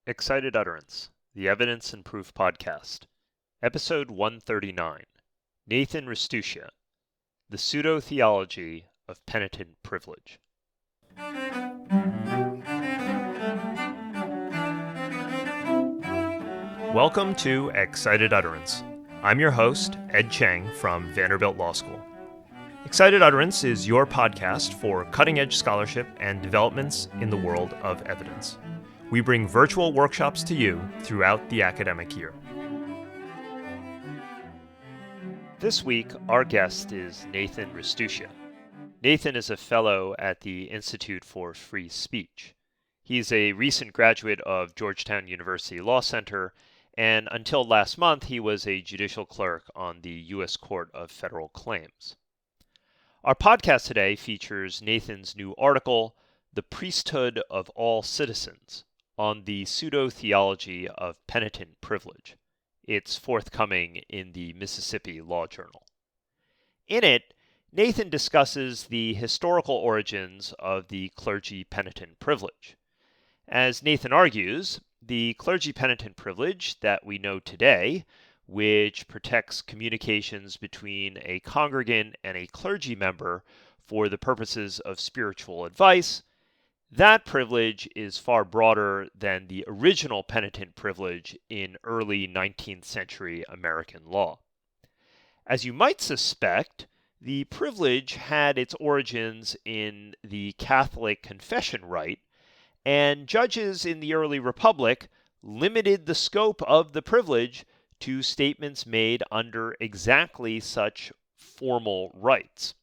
Excited Utterance, the Evidence and Proof Podcast, Episode 139, Nathan Ristuccia, the Pseudo-Theology of Penitent Privilege. Welcome to Excited Utterance. I'm your host, Ed Cheng from Vanderbilt Law School. Excited Utterance is your podcast for cutting-edge scholarship and developments in the world of evidence. We bring virtual workshops to you throughout the academic year. This week, our guest is Nathan Ristuccia. Nathan is a fellow at the Institute for Free Speech. He's a recent graduate of Georgetown University Law Center, and until last month, he was a judicial clerk on the U.S. Court of Federal Claims. Our podcast today features Nathan's new article, The Priesthood of All Citizens, on the Pseudo-Theology of Penitent Privilege. It's forthcoming in the Mississippi Law Journal. In it, Nathan discusses the historical origins of the clergy-penitent privilege. As Nathan argues, the clergy-penitent privilege that we know today, which protects communications between a congregant and a clergy member for the purposes of spiritual advice, that privilege is far broader than the original penitent privilege in early 19th century American law. As you might suspect, the privilege had its origins in the Catholic confession rite, and judges in the early Republic limited the scope of the privilege to statements made under exactly such formal rites.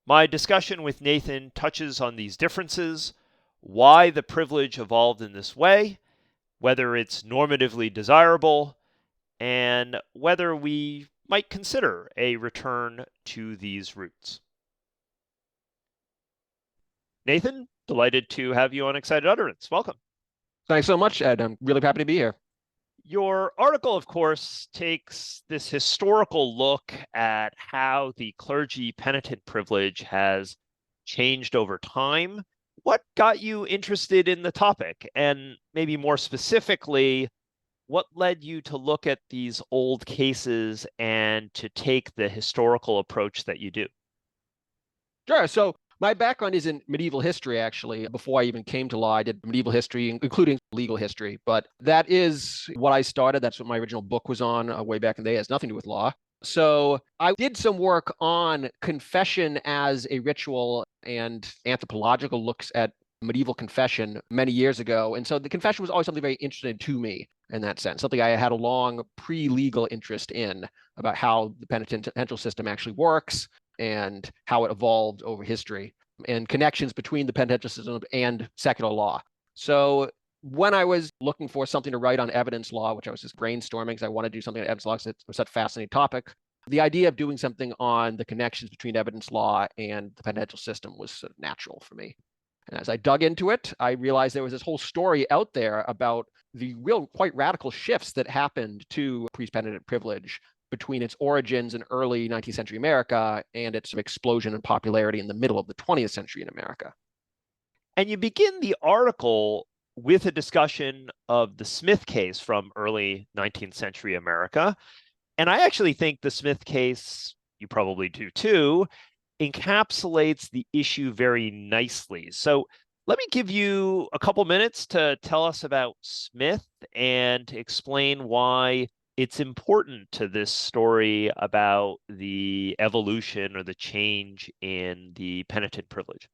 My discussion with Nathan touches on these differences, why the privilege evolved in this way, whether it's normatively desirable, and whether we might consider a return to these roots. Nathan, delighted to have you on Excited Utterance. Welcome. Thanks so much, Ed. I'm really happy to be here. Your article, of course, takes this historical look at how the clergy penitent privilege has changed over time. What got you interested in the topic? And maybe more specifically, what led you to look at these old cases and to take the historical approach that you do? Sure. So my background is in medieval history, actually. Before I even came to law, I did medieval history, including legal history. But that is what I started. That's what my original book was on way back in the day. It has nothing to do with law. So I did some work on confession as a ritual and anthropological looks at medieval confession many years ago. And so the confession was always something very interesting to me in that sense, something I had a long pre-legal interest in about how the penitential system actually works and how it evolved over history and connections between the penitential system and secular law. So when I was looking for something to write on evidence law, which I was just brainstorming because I wanted to do something on evidence law because it was such a fascinating topic, the idea of doing something on the connections between evidence law and the penitential system was sort of natural for me. And as I dug into it, I realized there was this whole story out there about the real quite radical shifts that happened to priest-penitent privilege between its origins in early 19th century America and its explosion in popularity in the middle of the 20th century in America. And you begin the article with a discussion of the Smith case from early 19th century America. And I actually think the Smith case, you probably do too, encapsulates the issue very nicely. So let me give you a couple minutes to tell us about Smith and explain why it's important to this story about the evolution or the change in the penitent privilege.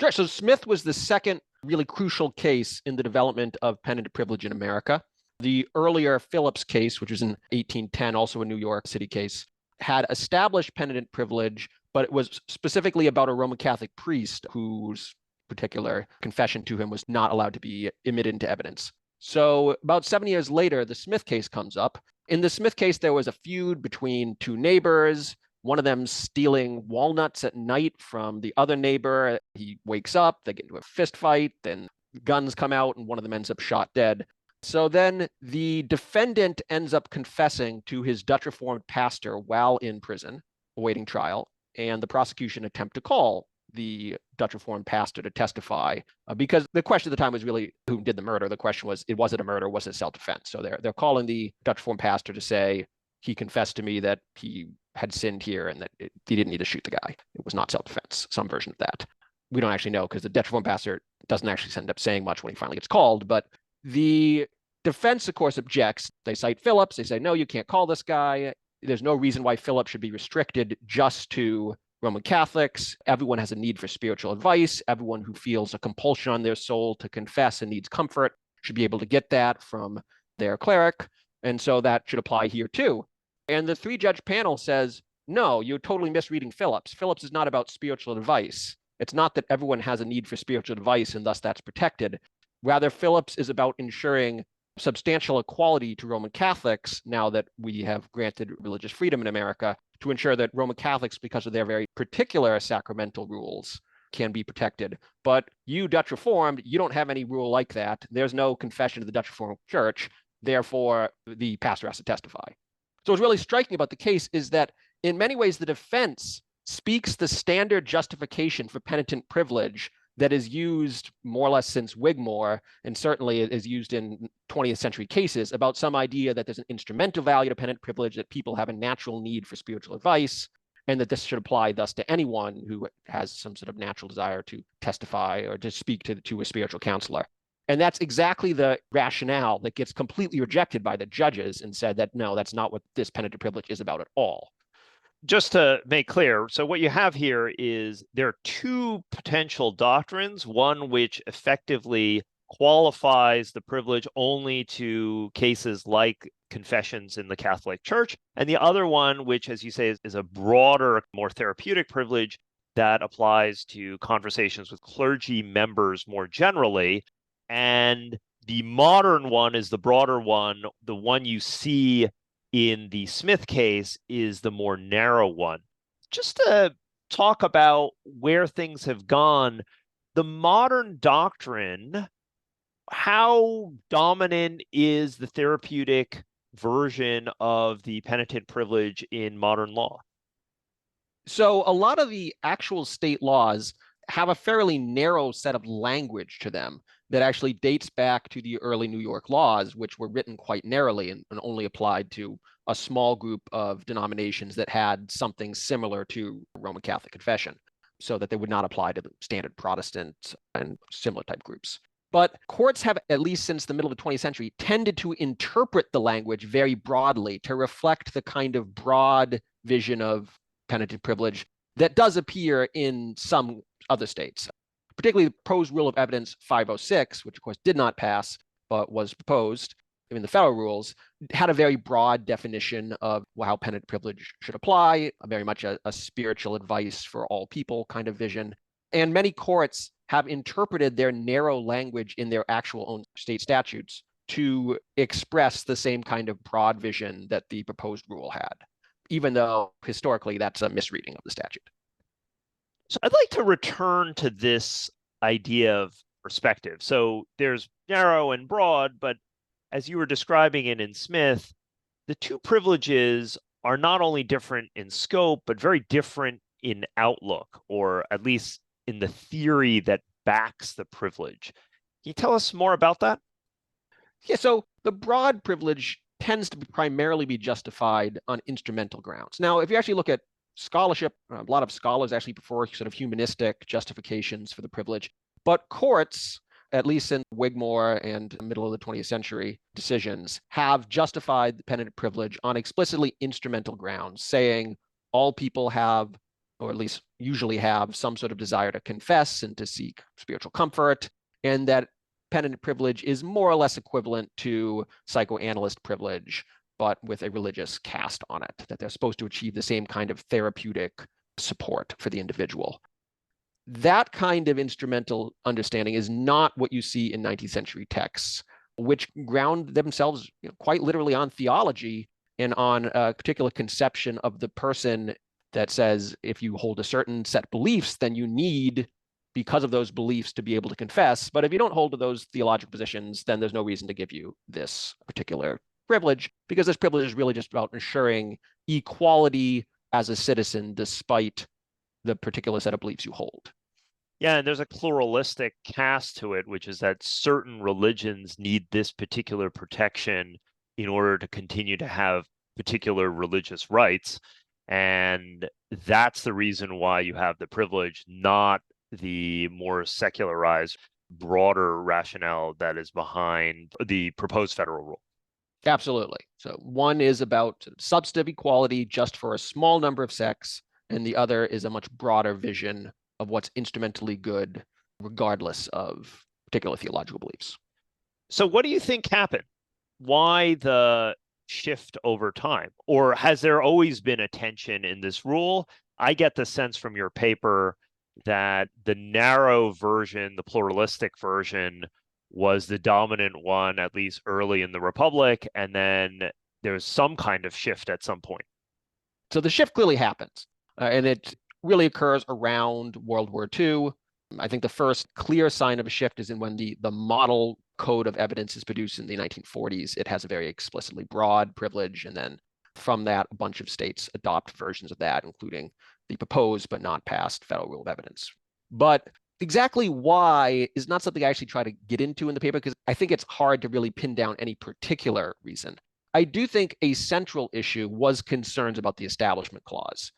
Sure. So Smith was the second really crucial case in the development of penitent privilege in America. The earlier Phillips case, which was in 1810, also a New York City case, had established penitent privilege, but it was specifically about a Roman Catholic priest whose particular confession to him was not allowed to be admitted into evidence. So about 7 years later, the Smith case comes up. In the Smith case, there was a feud between two neighbors, one of them stealing walnuts at night from the other neighbor. He wakes up, they get into a fist fight, then guns come out, and one of them ends up shot dead. So then the defendant ends up confessing to his Dutch Reformed pastor while in prison, awaiting trial, and the prosecution attempt to call the Dutch Reformed pastor to testify, because the question at the time was really who did the murder. The question was, was it a murder? Was it self-defense? So they're calling the Dutch Reformed pastor to say, he confessed to me that he had sinned here and that he didn't need to shoot the guy. It was not self-defense, some version of that. We don't actually know because the Dutch Reformed pastor doesn't actually end up saying much when he finally gets called. But the defense, of course, objects. They cite Phillips. They say, no, you can't call this guy. There's no reason why Phillips should be restricted just to Roman Catholics. Everyone has a need for spiritual advice. Everyone who feels a compulsion on their soul to confess and needs comfort should be able to get that from their cleric. And so that should apply here too. And the 3-judge panel says, no, you're totally misreading Phillips. Phillips is not about spiritual advice. It's not that everyone has a need for spiritual advice and thus that's protected. Rather, Phillips is about ensuring substantial equality to Roman Catholics now that we have granted religious freedom in America, to ensure that Roman Catholics, because of their very particular sacramental rules, can be protected. But you, Dutch Reformed, you don't have any rule like that. There's no confession of the Dutch Reformed Church. Therefore, the pastor has to testify. So what's really striking about the case is that in many ways, the defense speaks the standard justification for penitent privilege that is used more or less since Wigmore, and certainly is used in 20th century cases, about some idea that there's an instrumental value to penitent privilege, that people have a natural need for spiritual advice, and that this should apply thus to anyone who has some sort of natural desire to testify or to speak to a spiritual counselor. And that's exactly the rationale that gets completely rejected by the judges and said that, no, that's not what this penitent privilege is about at all. Just to make clear, so what you have here is there are two potential doctrines, one which effectively qualifies the privilege only to cases like confessions in the Catholic Church, and the other one, which, as you say, is a broader, more therapeutic privilege that applies to conversations with clergy members more generally. And the modern one is the broader one. The one you see in the Smith case is the more narrow one. Just to talk about where things have gone, the modern doctrine, how dominant is the therapeutic version of the penitent privilege in modern law? So a lot of the actual state laws have a fairly narrow set of language to them that actually dates back to the early New York laws, which were written quite narrowly and only applied to a small group of denominations that had something similar to Roman Catholic confession, so that they would not apply to the standard Protestant and similar type groups. But courts have, at least since the middle of the 20th century, tended to interpret the language very broadly to reflect the kind of broad vision of penitent privilege that does appear in some other states, particularly the proposed rule of evidence 506, which of course did not pass, but was proposed in the federal rules, had a very broad definition of how penitent privilege should apply, very much a spiritual advice for all people kind of vision. And many courts have interpreted their narrow language in their actual own state statutes to express the same kind of broad vision that the proposed rule had, even though historically that's a misreading of the statute. So I'd like to return to this idea of perspective. So there's narrow and broad, but as you were describing it in Smith, the two privileges are not only different in scope, but very different in outlook, or at least in the theory that backs the privilege. Can you tell us more about that? Yeah, so the broad privilege tends to primarily be justified on instrumental grounds. Now, if you actually look at scholarship, a lot of scholars actually prefer sort of humanistic justifications for the privilege, but courts, at least in Wigmore and middle of the 20th century decisions, have justified the penitent privilege on explicitly instrumental grounds, saying all people have, or at least usually have, some sort of desire to confess and to seek spiritual comfort, and that penitent privilege is more or less equivalent to psychoanalyst privilege, but with a religious cast on it, that they're supposed to achieve the same kind of therapeutic support for the individual. That kind of instrumental understanding is not what you see in 19th century texts, which ground themselves quite literally on theology and on a particular conception of the person that says if you hold a certain set of beliefs, then you need, because of those beliefs, to be able to confess. But if you don't hold to those theological positions, then there's no reason to give you this particular privilege, because this privilege is really just about ensuring equality as a citizen despite the particular set of beliefs you hold. Yeah, and there's a pluralistic cast to it, which is that certain religions need this particular protection in order to continue to have particular religious rights. And that's the reason why you have the privilege, not the more secularized, broader rationale that is behind the proposed federal rule. Absolutely. So one is about substantive equality just for a small number of sects, and the other is a much broader vision of what's instrumentally good, regardless of particular theological beliefs. So, what do you think happened? Why the shift over time? Or has there always been a tension in this rule? I get the sense from your paper that the narrow version, the pluralistic version, was the dominant one, at least early in the Republic, and then there's some kind of shift at some point. So the shift clearly happens, and it really occurs around World War II. I think the first clear sign of a shift is in when the model code of evidence is produced in the 1940s. It has a very explicitly broad privilege, and then from that, a bunch of states adopt versions of that, including the proposed but not passed Federal Rule of Evidence. But exactly why is not something I actually try to get into in the paper, because I think it's hard to really pin down any particular reason. I do think a central issue was concerns about the Establishment Clause.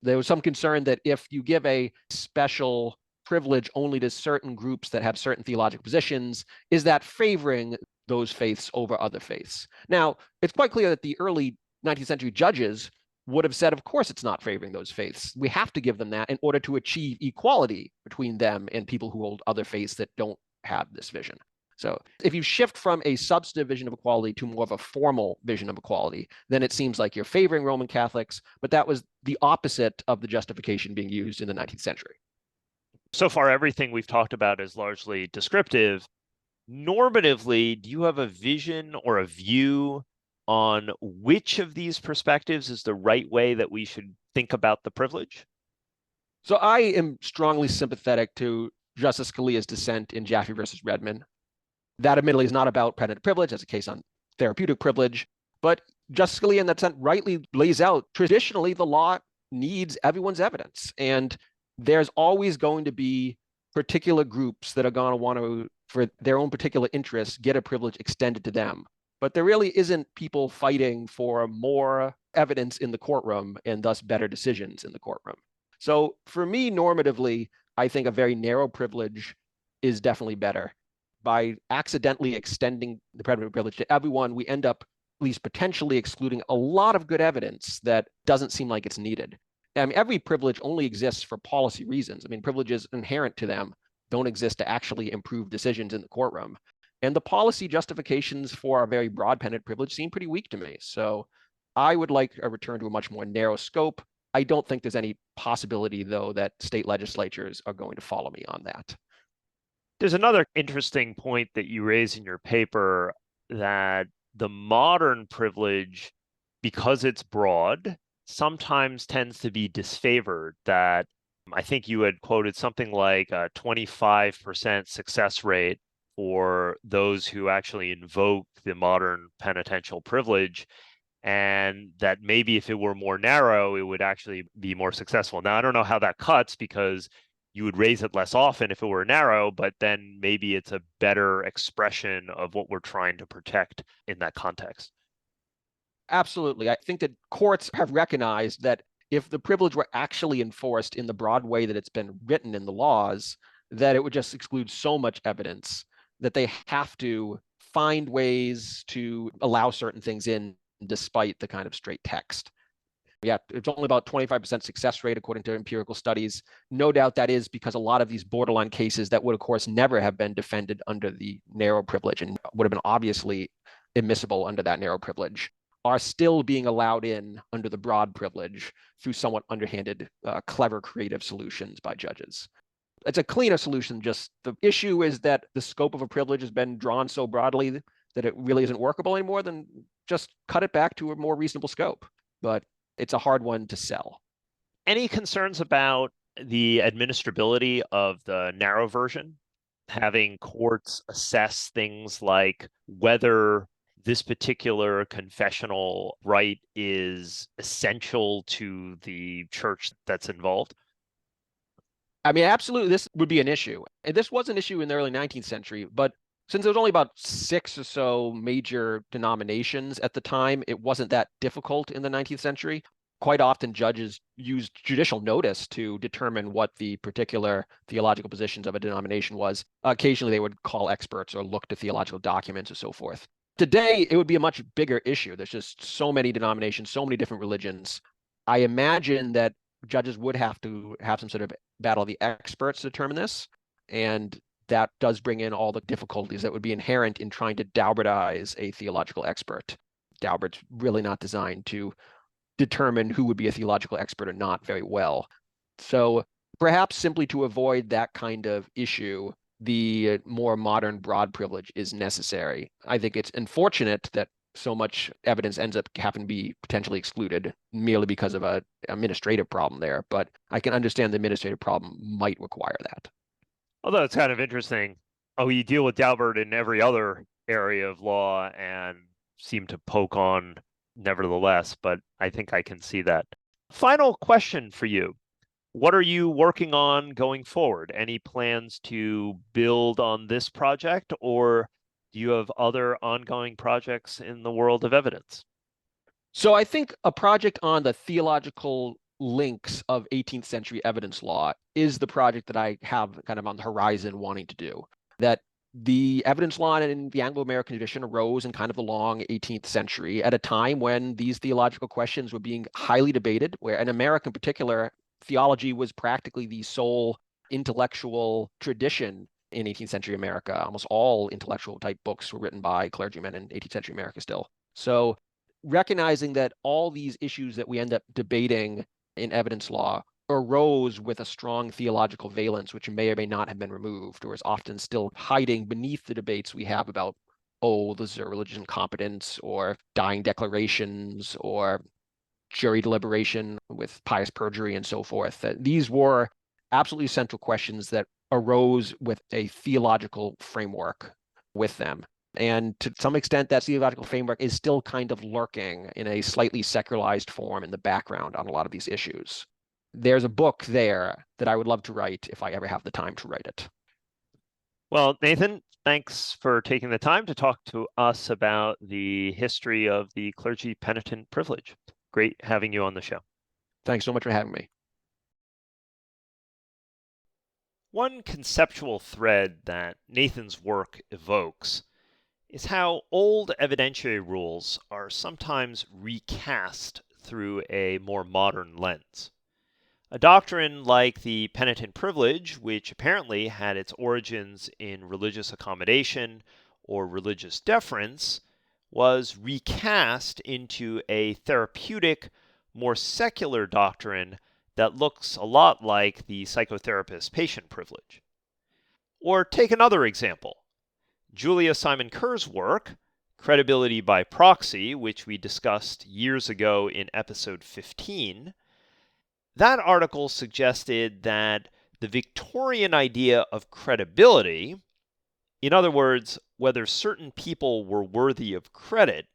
There was some concern that if you give a special privilege only to certain groups that have certain theological positions, is that favoring those faiths over other faiths? Now, it's quite clear that the early 19th century judges would have said, of course, it's not favoring those faiths. We have to give them that in order to achieve equality between them and people who hold other faiths that don't have this vision. So if you shift from a substantive vision of equality to more of a formal vision of equality, then it seems like you're favoring Roman Catholics, but that was the opposite of the justification being used in the 19th century. So far, everything we've talked about is largely descriptive. Normatively, do you have a vision or a view on which of these perspectives is the right way that we should think about the privilege? So I am strongly sympathetic to Justice Scalia's dissent in Jaffe versus Redmond. That admittedly is not about penitent privilege, as a case on therapeutic privilege, but Justice Scalia in that sense rightly lays out traditionally the law needs everyone's evidence. And there's always going to be particular groups that are going to want to, for their own particular interests, get a privilege extended to them. But there really isn't people fighting for more evidence in the courtroom and thus better decisions in the courtroom. So for me, normatively, I think a very narrow privilege is definitely better. By accidentally extending the penitent privilege to everyone, we end up at least potentially excluding a lot of good evidence that doesn't seem like it's needed. I mean, every privilege only exists for policy reasons. I mean, privileges inherent to them don't exist to actually improve decisions in the courtroom. And the policy justifications for a very broad penitent privilege seem pretty weak to me. So I would like a return to a much more narrow scope. I don't think there's any possibility, though, that state legislatures are going to follow me on that. There's another interesting point that you raise in your paper that the modern privilege, because it's broad, sometimes tends to be disfavored. That I think you had quoted something like a 25% success rate for those who actually invoke the modern penitential privilege, and that maybe if it were more narrow, it would actually be more successful. Now, I don't know how that cuts because you would raise it less often if it were narrow, but then maybe it's a better expression of what we're trying to protect in that context. Absolutely. I think that courts have recognized that if the privilege were actually enforced in the broad way that it's been written in the laws, that it would just exclude so much evidence that they have to find ways to allow certain things in despite the kind of straight text. Yeah, it's only about 25% success rate according to empirical studies. No doubt that is because a lot of these borderline cases that would, of course, never have been defended under the narrow privilege and would have been obviously admissible under that narrow privilege are still being allowed in under the broad privilege through somewhat underhanded, clever, creative solutions by judges. It's a cleaner solution. Just the issue is that the scope of a privilege has been drawn so broadly that it really isn't workable anymore. Then just cut it back to a more reasonable scope. But it's a hard one to sell. Any concerns about the administrability of the narrow version? Having courts assess things like whether this particular confessional right is essential to the church that's involved? I mean, absolutely, this would be an issue. And this was an issue in the early 19th century, but since there was only about 6 or so major denominations at the time, it wasn't that difficult in the 19th century. Quite often, judges used judicial notice to determine what the particular theological positions of a denomination was. Occasionally, they would call experts or look to theological documents or so forth. Today, it would be a much bigger issue. There's just so many denominations, so many different religions. I imagine that judges would have to have some sort of battle of the experts to determine this. And that does bring in all the difficulties that would be inherent in trying to Daubertize a theological expert. Daubert's really not designed to determine who would be a theological expert or not very well. So perhaps simply to avoid that kind of issue, the more modern broad privilege is necessary. I think it's unfortunate that so much evidence ends up having to be potentially excluded merely because of an administrative problem there. But I can understand the administrative problem might require that. Although it's kind of interesting, we deal with Daubert in every other area of law and seem to poke on nevertheless, but I think I can see that. Final question for you. What are you working on going forward? Any plans to build on this project, or do you have other ongoing projects in the world of evidence? So I think a project on the theological links of 18th century evidence law is the project that I have kind of on the horizon wanting to do. That the evidence law in the Anglo-American tradition arose in kind of the long 18th century at a time when these theological questions were being highly debated, where in America in particular, theology was practically the sole intellectual tradition in 18th century America. Almost all intellectual type books were written by clergymen in 18th century America still. So recognizing that all these issues that we end up debating in evidence law arose with a strong theological valence, which may or may not have been removed, or is often still hiding beneath the debates we have about, oh, this is a religious incompetence, or dying declarations, or jury deliberation with pious perjury and so forth. That these were absolutely central questions that arose with a theological framework with them. And to some extent, that theological framework is still kind of lurking in a slightly secularized form in the background on a lot of these issues. There's a book there that I would love to write if I ever have the time to write it. Well, Nathan, thanks for taking the time to talk to us about the history of the clergy-penitent privilege. Great having you on the show. Thanks so much for having me. One conceptual thread that Nathan's work evokes is how old evidentiary rules are sometimes recast through a more modern lens. A doctrine like the penitent privilege, which apparently had its origins in religious accommodation or religious deference, was recast into a therapeutic, more secular doctrine that looks a lot like the psychotherapist patient privilege. Or take another example. Julia Simon Kerr's work, Credibility by Proxy, which we discussed years ago in episode 15, that article suggested that the Victorian idea of credibility, in other words, whether certain people were worthy of credit,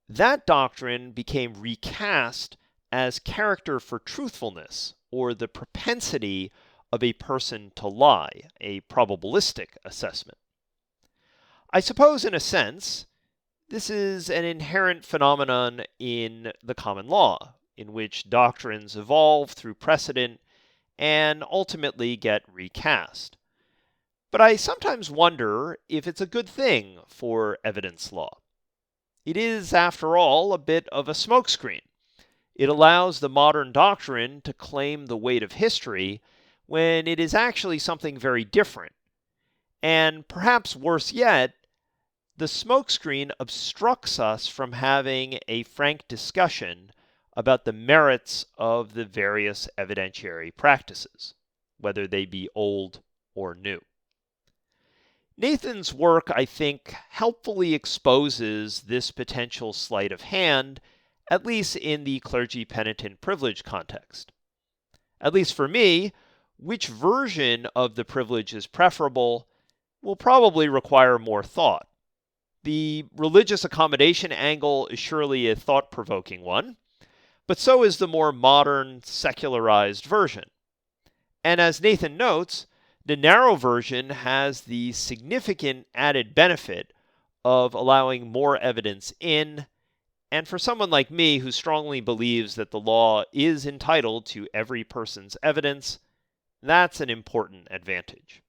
that doctrine became recast as character for truthfulness, or the propensity of a person to lie, a probabilistic assessment. I suppose, in a sense, this is an inherent phenomenon in the common law, in which doctrines evolve through precedent and ultimately get recast. But I sometimes wonder if it's a good thing for evidence law. It is, after all, a bit of a smokescreen. It allows the modern doctrine to claim the weight of history when it is actually something very different. And perhaps worse yet, the smokescreen obstructs us from having a frank discussion about the merits of the various evidentiary practices, whether they be old or new. Nathan's work, I think, helpfully exposes this potential sleight of hand, at least in the clergy-penitent privilege context. At least for me, which version of the privilege is preferable will probably require more thought. The religious accommodation angle is surely a thought-provoking one, but so is the more modern, secularized version. And as Nathan notes, the narrow version has the significant added benefit of allowing more evidence in, and for someone like me who strongly believes that the law is entitled to every person's evidence, that's an important advantage.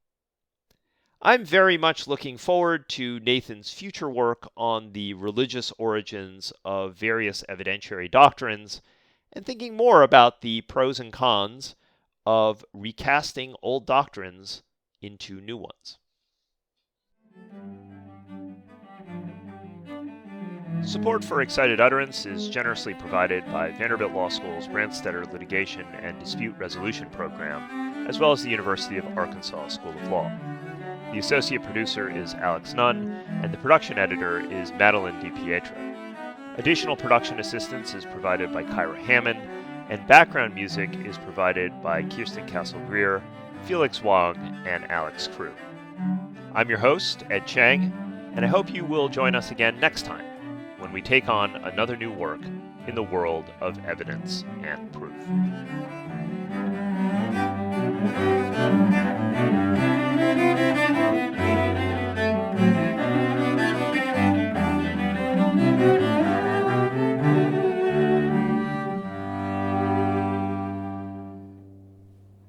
I'm very much looking forward to Nathan's future work on the religious origins of various evidentiary doctrines and thinking more about the pros and cons of recasting old doctrines into new ones. Support for Excited Utterance is generously provided by Vanderbilt Law School's Branstetter Litigation and Dispute Resolution Program, as well as the University of Arkansas School of Law. The associate producer is Alex Nunn, and the production editor is Madeline DiPietro. Additional production assistance is provided by Kyra Hammond, and background music is provided by Kirsten Castle-Greer, Felix Wong, and Alex Crew. I'm your host, Ed Chang, and I hope you will join us again next time when we take on another new work in the world of evidence and proof.